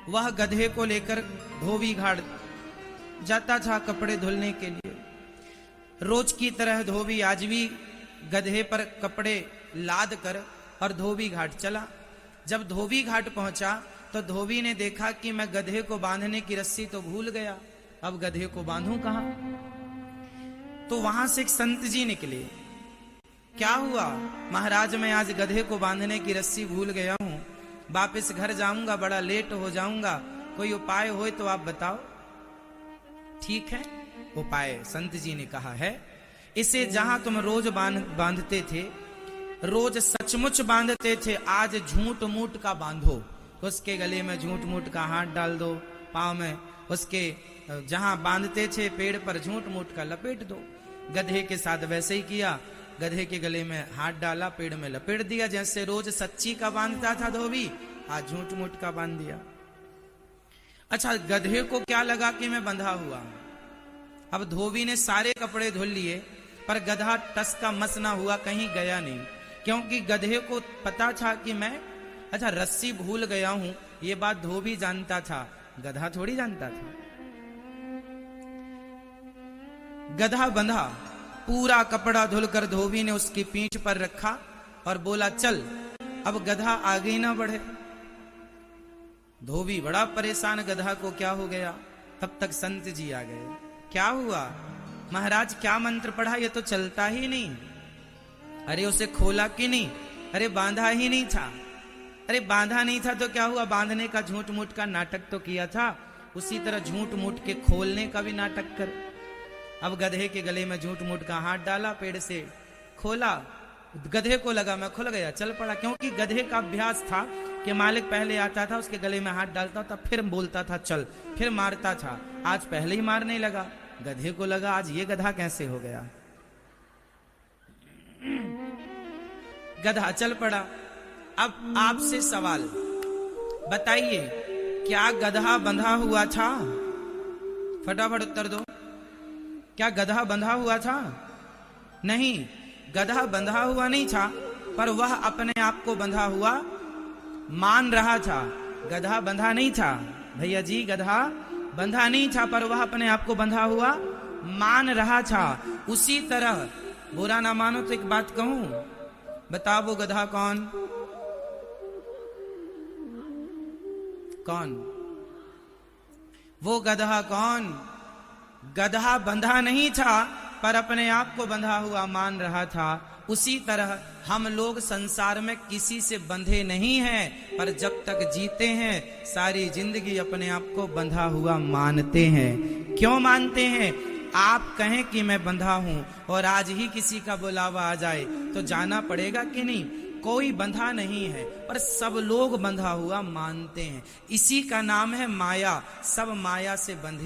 वह गधे को लेकर धोबी घाट जाता था कपड़े धुलने के लिए। रोज की तरह धोबी आज भी गधे पर कपड़े लाद कर और धोबी घाट चला। जब धोबी घाट पहुंचा तो धोबी ने देखा कि मैं गधे को बांधने की रस्सी तो भूल गया, अब गधे को बांधूं कहां। तो वहां से एक संत जी निकले। क्या हुआ महाराज, मैं आज गधे को बांधने की रस्सी भूल गया हूं, वापस घर जाऊंगा, बड़ा लेट हो जाऊंगा, कोई उपाय हो तो आप बताओ। ठीक है, उपाय संत जी ने कहा है, इसे जहां तुम रोज बांधते थे, रोज सचमुच बांधते थे, आज झूठ मूठ का बांधो। उसके गले में झूठ मूठ का हाथ डाल दो, पांव में उसके जहां बांधते थे पेड़ पर झूठ मूठ का लपेट दो। गधे के साथ वैसे ही किया, गधे के गले में हाथ डाला, पेड़ में लपेट दिया। जैसे रोज सच्ची का बांधता था धोबी, आज झूठ मूठ का बांध दिया। अच्छा, गधे को क्या लगा कि मैं बंधा हुआ। अब धोबी ने सारे कपड़े धुल लिए, पर गधा टस का मस ना हुआ, कहीं गया नहीं, क्योंकि गधे को पता था कि मैं रस्सी भूल गया हूं। ये बात धोबी जानता था, गधा थोड़ी जानता था। गधा बंधा, पूरा कपड़ा धुलकर धोबी ने उसकी पीठ पर रखा और बोला चल, अब गधा आगे ही ना बढ़े। धोबी बड़ा परेशान, गधा को क्या हो गया। तब तक संत जी आ गए। क्या हुआ महाराज, क्या मंत्र पढ़ा, ये तो चलता ही नहीं। अरे उसे खोला कि नहीं, अरे बांधा ही नहीं था। अरे बांधा नहीं था तो क्या हुआ, बांधने का झूठ मूठ का नाटक तो किया था, उसी तरह झूठ मूठ के खोलने का भी नाटक कर। अब गधे के गले में झूठ मूठ का हाथ डाला, पेड़ से खोला, गधे को लगा मैं खुल गया, चल पड़ा। क्योंकि गधे का अभ्यास था कि मालिक पहले आता था, उसके गले में हाथ डालता था, फिर बोलता था चल, फिर मारता था। आज पहले ही मारने लगा, गधे को लगा आज ये गधा कैसे हो गया। गधा चल पड़ा। अब आपसे सवाल, बताइए क्या गधा बंधा हुआ था? फटाफट उत्तर दो। क्या गधा बंधा हुआ था? नहीं, गधा बंधा हुआ नहीं था, पर वह अपने आप को बंधा हुआ मान रहा था। गधा बंधा नहीं था भैया जी, गधा बंधा नहीं था, पर वह अपने आप को बंधा हुआ मान रहा था। उसी तरह बुरा ना मानो तो एक बात कहूं, बताओ वो गधा कौन? कौन वो गधा? कौन? गधा बंधा नहीं था, पर अपने आप को बंधा हुआ मान रहा था। उसी तरह हम लोग संसार में किसी से बंधे नहीं हैं, पर जब तक जीते हैं सारी जिंदगी अपने आप को बंधा हुआ मानते हैं। क्यों मानते हैं? आप कहें कि मैं बंधा हूं और आज ही किसी का बुलावा आ जाए तो जाना पड़ेगा कि नहीं? कोई बंधा नहीं है, पर सब लोग बंधा हुआ मानते हैं। इसी का नाम है माया। सब माया से बंधे।